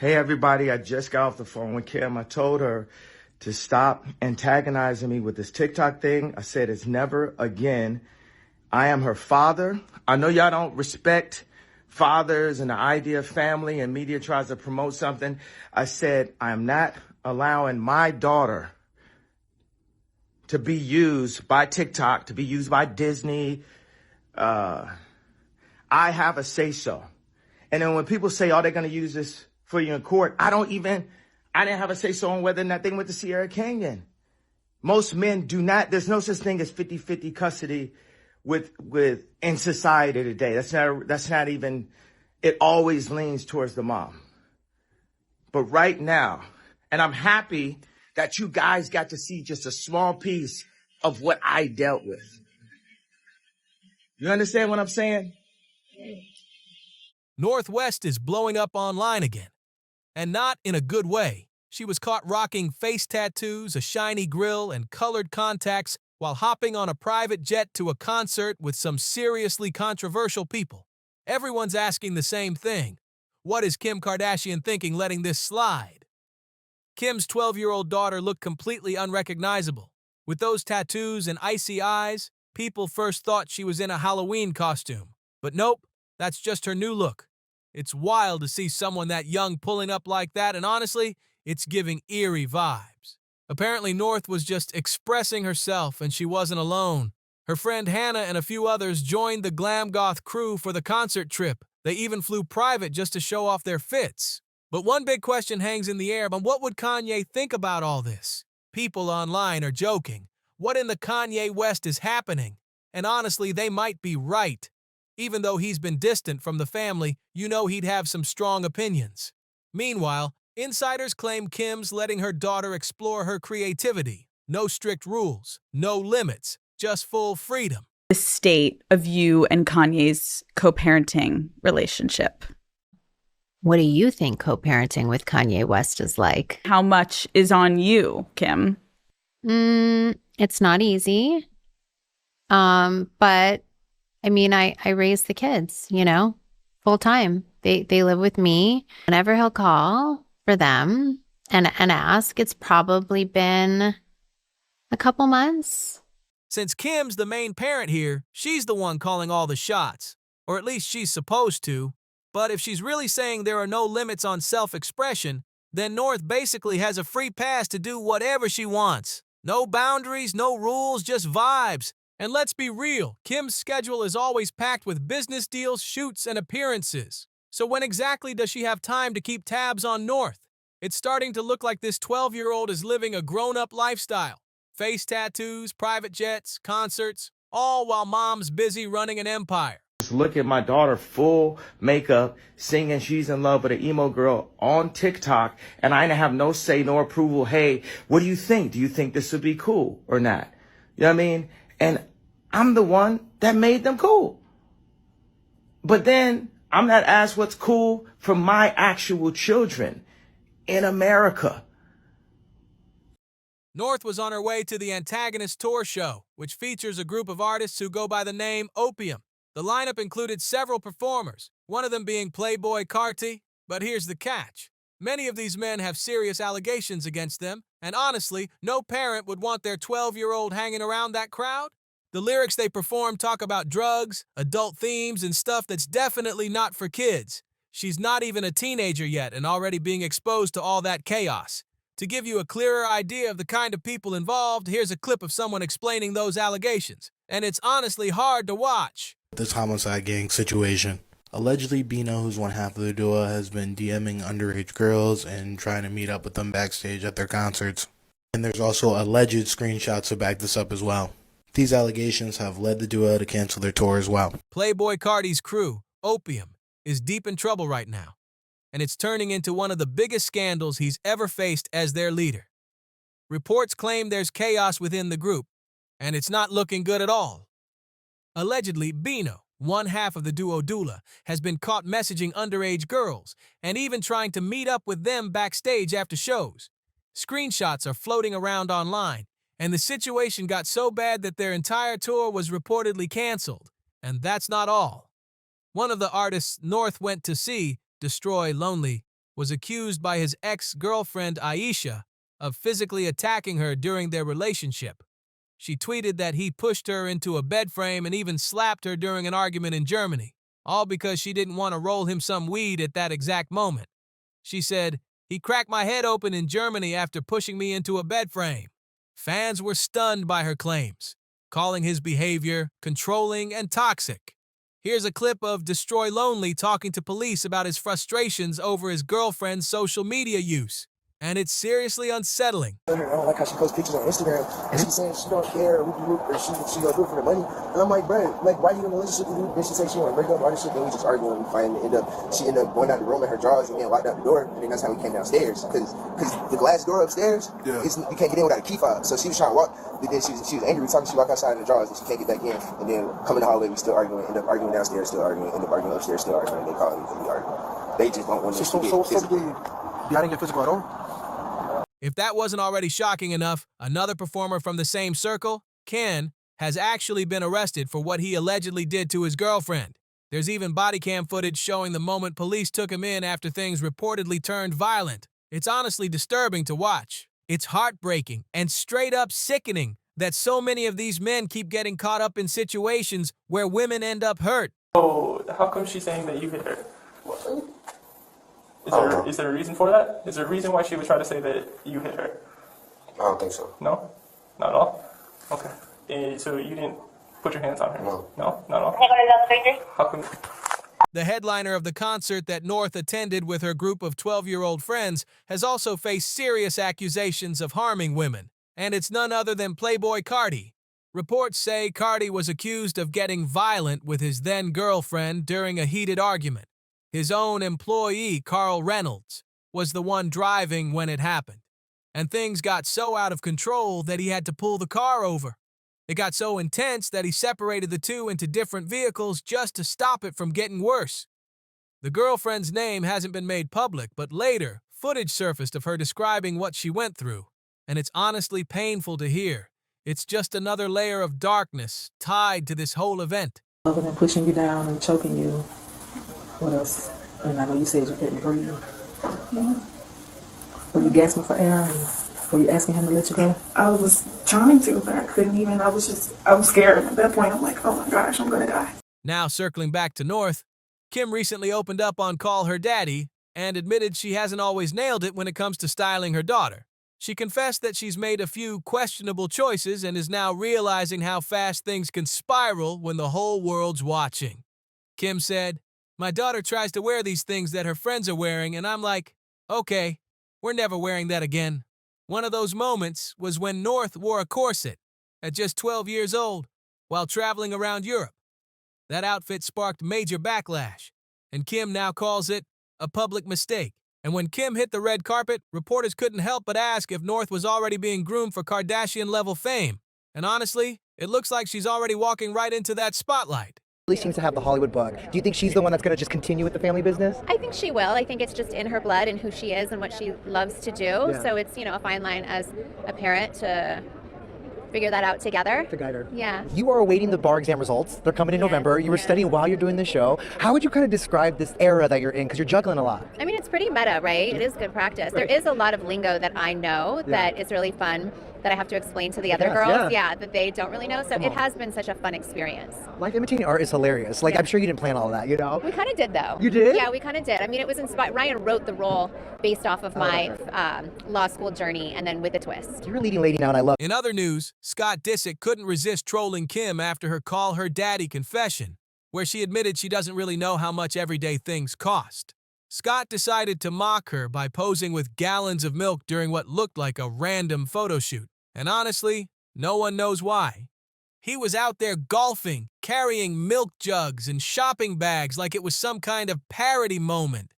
Hey everybody, I just got off the phone with Kim. I told her to stop antagonizing me with this TikTok thing. I said it's never again. I am her father. I know y'all don't respect fathers and the idea of family, and media tries to promote something. I said I am not allowing my daughter to be used by TikTok, to be used by Disney. I have a say-so. And then when people say, oh, they're going to use this for you in court, I didn't have a say-so on whether or not they went to Sierra Canyon. Most men do not, there's no such thing as 50-50 custody with in society today. That's not even, it always leans towards the mom. But right now, and I'm happy that you guys got to see just a small piece of what I dealt with. You understand what I'm saying? Northwest is blowing up online again. And not in a good way. She was caught rocking face tattoos, a shiny grill, and colored contacts while hopping on a private jet to a concert with some seriously controversial people. Everyone's asking the same thing. What is Kim Kardashian thinking letting this slide? Kim's 12-year-old daughter looked completely unrecognizable. With those tattoos and icy eyes, people first thought she was in a Halloween costume. But nope, that's just her new look. It's wild to see someone that young pulling up like that, and honestly, it's giving eerie vibes. Apparently, North was just expressing herself, and she wasn't alone. Her friend Hannah and a few others joined the glam goth crew for the concert trip. They even flew private just to show off their fits. But one big question hangs in the air on what would Kanye think about all this? People online are joking. What in the Kanye West is happening? And honestly, they might be right. Even though he's been distant from the family, you know he'd have some strong opinions. Meanwhile, insiders claim Kim's letting her daughter explore her creativity. No strict rules, no limits, just full freedom. The state of you and Kanye's co-parenting relationship. What do you think co-parenting with Kanye West is like? How much is on you, Kim? It's not easy. But I mean, I raise the kids, full time. They live with me. Whenever he'll call for them and ask, it's probably been a couple months. Since Kim's the main parent here, she's the one calling all the shots. Or at least she's supposed to. But if she's really saying there are no limits on self-expression, then North basically has a free pass to do whatever she wants. No boundaries, no rules, just vibes. And let's be real, Kim's schedule is always packed with business deals, shoots, and appearances. So when exactly does she have time to keep tabs on North? It's starting to look like this 12-year-old is living a grown-up lifestyle. Face tattoos, private jets, concerts, all while mom's busy running an empire. Just look at my daughter, full makeup, singing She's in Love with an emo girl on TikTok, and I didn't have no say, no approval. Hey, what do you think? Do you think this would be cool or not? You know what I mean? And I'm the one that made them cool. But then I'm not asked what's cool for my actual children in America. North was on her way to the Antagonist Tour show, which features a group of artists who go by the name Opium. The lineup included several performers, one of them being Playboi Carti. But here's the catch. Many of these men have serious allegations against them, and honestly, no parent would want their 12-year-old hanging around that crowd. The lyrics they perform talk about drugs, adult themes, and stuff that's definitely not for kids. She's not even a teenager yet and already being exposed to all that chaos. To give you a clearer idea of the kind of people involved, here's a clip of someone explaining those allegations. And it's honestly hard to watch. This homicide gang situation. Allegedly, Bino, who's one half of the duo, has been DMing underage girls and trying to meet up with them backstage at their concerts. And there's also alleged screenshots to back this up as well. These allegations have led the duo to cancel their tour as well. Playboi Carti's crew, Opium, is deep in trouble right now, and it's turning into one of the biggest scandals he's ever faced as their leader. Reports claim there's chaos within the group, and it's not looking good at all. Allegedly, Bino, one half of the duo Dula, has been caught messaging underage girls and even trying to meet up with them backstage after shows. Screenshots are floating around online, and the situation got so bad that their entire tour was reportedly canceled. And that's not all. One of the artists North went to see, Destroy Lonely, was accused by his ex-girlfriend Aisha of physically attacking her during their relationship. She tweeted that he pushed her into a bed frame and even slapped her during an argument in Germany, all because she didn't want to roll him some weed at that exact moment. She said, "He cracked my head open in Germany after pushing me into a bed frame." Fans were stunned by her claims, calling his behavior controlling and toxic. Here's a clip of Destroy Lonely talking to police about his frustrations over his girlfriend's social media use. And it's seriously unsettling. I don't like how she posts pictures on Instagram and she's saying she don't care or she gonna do it for the money. And I'm like, bro, like, why you in a relationship with dude? Then she say she wanna break up all this shit, then we just arguing and fighting and she ended up going out the room in her drawers and getting locked out the door, and then that's how we came downstairs. Cause the glass door upstairs, you can't get in without a key fob. So she was trying to walk, but then she was angry, talking, she walked outside in the drawers and she can't get back in. And then come in the hallway, we still arguing, end up arguing downstairs, still arguing, end up arguing upstairs, still arguing, and they call me and we argue. They just don't want to get physical. Y'all didn't get physical at all? If that wasn't already shocking enough, another performer from the same circle, Ken, has actually been arrested for what he allegedly did to his girlfriend. There's even body cam footage showing the moment police took him in after things reportedly turned violent. It's honestly disturbing to watch. It's heartbreaking and straight up sickening that so many of these men keep getting caught up in situations where women end up hurt. Oh, how come she's saying that you hit her? What? Is there a reason for that? Is there a reason why she would try to say that you hit her? I don't think so. No? Not at all? Okay. So you didn't put your hands on her? No. No? Not at all? How come? The headliner of the concert that North attended with her group of 12-year-old friends has also faced serious accusations of harming women, and it's none other than Playboi Carti. Reports say Carti was accused of getting violent with his then-girlfriend during a heated argument. His own employee, Carl Reynolds, was the one driving when it happened. And things got so out of control that he had to pull the car over. It got so intense that he separated the two into different vehicles just to stop it from getting worse. The girlfriend's name hasn't been made public, but later, footage surfaced of her describing what she went through. And it's honestly painful to hear. It's just another layer of darkness tied to this whole event. Other than pushing you down and choking you, what else? And I know you said you couldn't breathe. Yeah. Were you gasping for air? And were you asking him to let you go? I was trying to, but I couldn't even. I was scared. At that point, I'm like, oh my gosh, I'm going to die. Now, circling back to North, Kim recently opened up on Call Her Daddy and admitted she hasn't always nailed it when it comes to styling her daughter. She confessed that she's made a few questionable choices and is now realizing how fast things can spiral when the whole world's watching. Kim said, "My daughter tries to wear these things that her friends are wearing, and I'm like, okay, we're never wearing that again." One of those moments was when North wore a corset at just 12 years old while traveling around Europe. That outfit sparked major backlash, and Kim now calls it a public mistake. And when Kim hit the red carpet, reporters couldn't help but ask if North was already being groomed for Kardashian-level fame. And honestly, it looks like she's already walking right into that spotlight. Really seems to have the Hollywood bug. Do you think she's the one that's going to just continue with the family business? I think she will. I think it's just in her blood and who she is and what she loves to do. Yeah. So it's, a fine line as a parent to figure that out together. To guide her. Yeah. You are awaiting the bar exam results. They're coming in November. You were studying while you're doing the show. How would you kind of describe this era that you're in? Because you're juggling a lot. I mean, it's pretty meta, right? It is good practice. Right. There is a lot of lingo that I know that is really fun that I have to explain to the other girls. Yeah, that they don't really know. So it has been such a fun experience. Life imitating art is hilarious. Like, I'm sure you didn't plan all that, We kind of did, though. You did? Yeah, we kind of did. I mean, it was inspired. Ryan wrote the role based off of my law school journey and then with a twist. You're a leading lady now, and I love it. In other news, Scott Disick couldn't resist trolling Kim after her Call Her Daddy confession, where she admitted she doesn't really know how much everyday things cost. Scott decided to mock her by posing with gallons of milk during what looked like a random photo shoot. And honestly, no one knows why. He was out there golfing, carrying milk jugs and shopping bags like it was some kind of parody moment.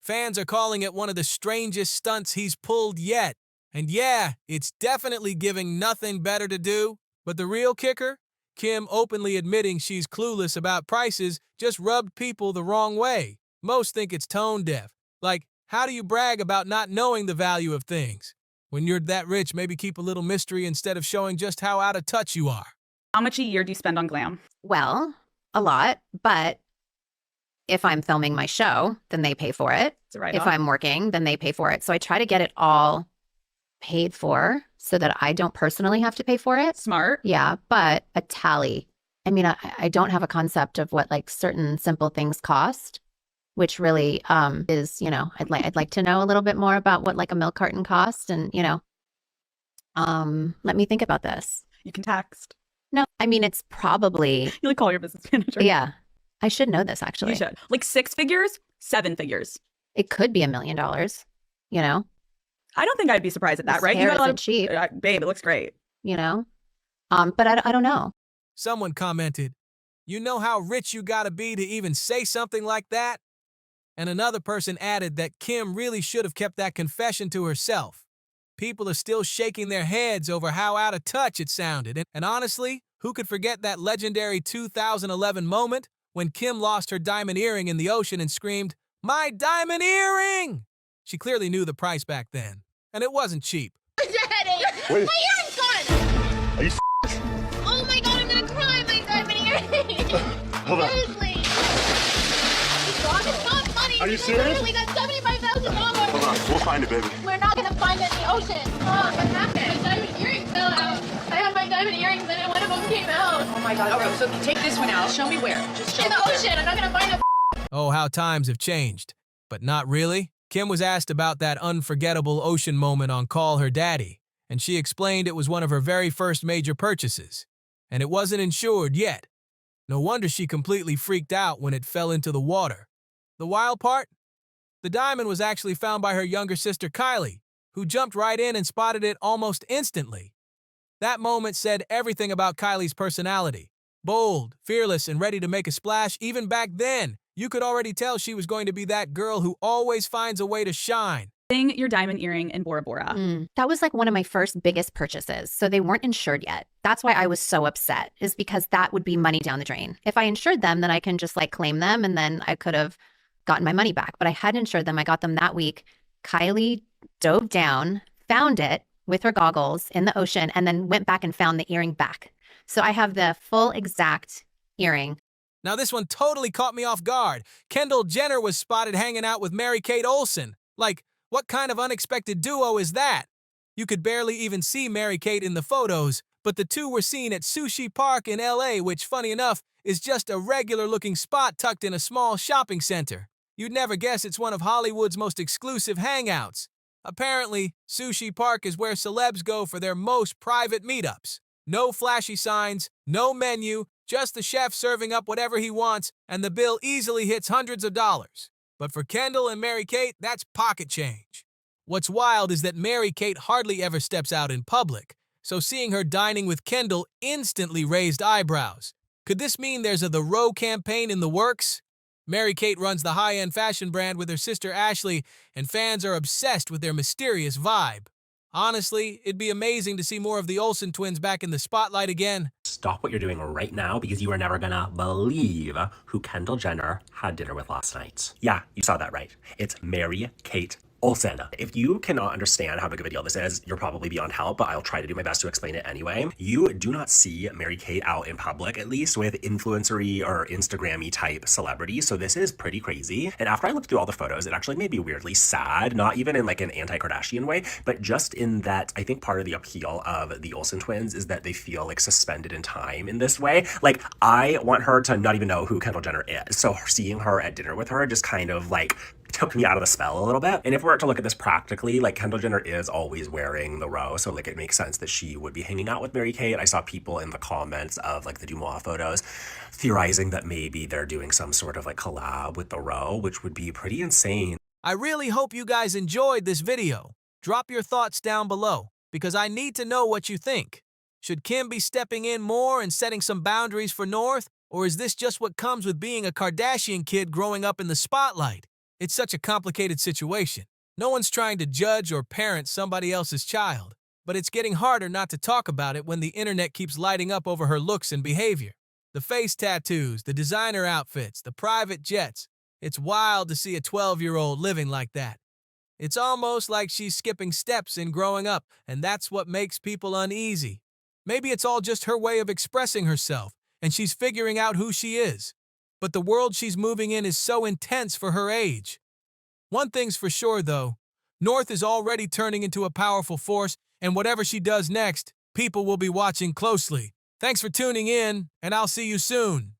Fans are calling it one of the strangest stunts he's pulled yet. And yeah, it's definitely giving nothing better to do. But the real kicker? Kim openly admitting she's clueless about prices just rubbed people the wrong way. Most think it's tone deaf. Like, how do you brag about not knowing the value of things? When you're that rich, maybe keep a little mystery instead of showing just how out of touch you are. How much a year do you spend on glam? Well, a lot, but if I'm filming my show, then they pay for it. Right if on. I'm working, then they pay for it. So I try to get it all paid for so that I don't personally have to pay for it. Smart. Yeah, but a tally. I mean, I don't have a concept of what like certain simple things cost, which really is, you know, I'd like to know a little bit more about what like a milk carton costs, and you know, let me think about this. You can text. No, I mean it's probably You like call your business manager. yeah. I should know this actually. You should. Like 6 figures, 7 figures. It could be $1 million. You know, I don't think I'd be surprised at that, This right? hair You got a lot isn't of cheap. babe, it looks great. you know, but I don't know. Someone commented, "You know how rich you gotta be to even say something like that?" And another person added that Kim really should have kept that confession to herself. People are still shaking their heads over how out of touch it sounded. And honestly, who could forget that legendary 2011 moment when Kim lost her diamond earring in the ocean and screamed, "My diamond earring!" She clearly knew the price back then, and it wasn't cheap. Daddy, Wait. my earring's gone. Are you Oh my god, I'm gonna cry. My diamond earring. Hold on. Seriously. It's gone. It's not funny. Are you serious? We got $75,000. Hold on, we'll find it, baby. We're not gonna find it in the ocean. Oh, what happened? My diamond earring fell out. I had my diamond earrings and one of them came out. Oh my god. Okay, so take this one out. Show me where. Just show In me the where. ocean. I'm not gonna find it. Oh, how times have changed. But not really. Kim was asked about that unforgettable ocean moment on Call Her Daddy, and she explained it was one of her very first major purchases, and it wasn't insured yet. No wonder she completely freaked out when it fell into the water. The wild part? The diamond was actually found by her younger sister Kylie, who jumped right in and spotted it almost instantly. That moment said everything about Kylie's personality. Bold, fearless, and ready to make a splash even back then. You could already tell she was going to be that girl who always finds a way to shine. Your diamond earring in Bora Bora. That was like one of my first biggest purchases. So they weren't insured yet. That's why I was so upset, is because that would be money down the drain. If I insured them, then I can just like claim them and then I could have gotten my money back. But I hadn't insured them. I got them that week. Kylie dove down, found it with her goggles in the ocean, and then went back and found the earring back. So I have the full exact earring. Now this one totally caught me off guard. Kendall Jenner was spotted hanging out with Mary-Kate Olsen. Like, what kind of unexpected duo is that? You could barely even see Mary-Kate in the photos, but the two were seen at Sushi Park in LA, which, funny enough, is just a regular-looking spot tucked in a small shopping center. You'd never guess it's one of Hollywood's most exclusive hangouts. Apparently, Sushi Park is where celebs go for their most private meetups. No flashy signs, no menu, just the chef serving up whatever he wants, and the bill easily hits hundreds of dollars. But for Kendall and Mary-Kate, that's pocket change. What's wild is that Mary-Kate hardly ever steps out in public, so seeing her dining with Kendall instantly raised eyebrows. Could this mean there's a The Row campaign in the works? Mary-Kate runs the high-end fashion brand with her sister Ashley, and fans are obsessed with their mysterious vibe. Honestly, it'd be amazing to see more of the Olsen twins back in the spotlight again. Stop what you're doing right now, because you are never gonna believe who Kendall Jenner had dinner with last night. Yeah, you saw that right. It's Mary-Kate Olsen. If you cannot understand how big of a deal this is, you're probably beyond help, but I'll try to do my best to explain it anyway. You do not see Mary-Kate out in public, at least with influencer-y or Instagram-y type celebrities, so this is pretty crazy. And after I looked through all the photos, it actually made me weirdly sad, not even in like an anti-Kardashian way, but just in that I think part of the appeal of the Olsen twins is that they feel like suspended in time in this way. Like, I want her to not even know who Kendall Jenner is, so seeing her at dinner with her just kind of like took me out of the spell a little bit. And if we were to look at this practically, like Kendall Jenner is always wearing the Row, so like it makes sense that she would be hanging out with Mary-Kate. I saw people in the comments of like the Dumois photos theorizing that maybe they're doing some sort of like collab with the Row, which would be pretty insane. I really hope you guys enjoyed this video. Drop your thoughts down below, because I need to know what you think. Should Kim be stepping in more and setting some boundaries for North, or is this just what comes with being a Kardashian kid growing up in the spotlight? It's such a complicated situation. No one's trying to judge or parent somebody else's child, but it's getting harder not to talk about it when the internet keeps lighting up over her looks and behavior. The face tattoos, the designer outfits, the private jets. It's wild to see a 12-year-old living like that. It's almost like she's skipping steps in growing up, and that's what makes people uneasy. Maybe it's all just her way of expressing herself, and she's figuring out who she is. But the world she's moving in is so intense for her age. One thing's for sure, though. North is already turning into a powerful force, and whatever she does next, people will be watching closely. Thanks for tuning in, and I'll see you soon.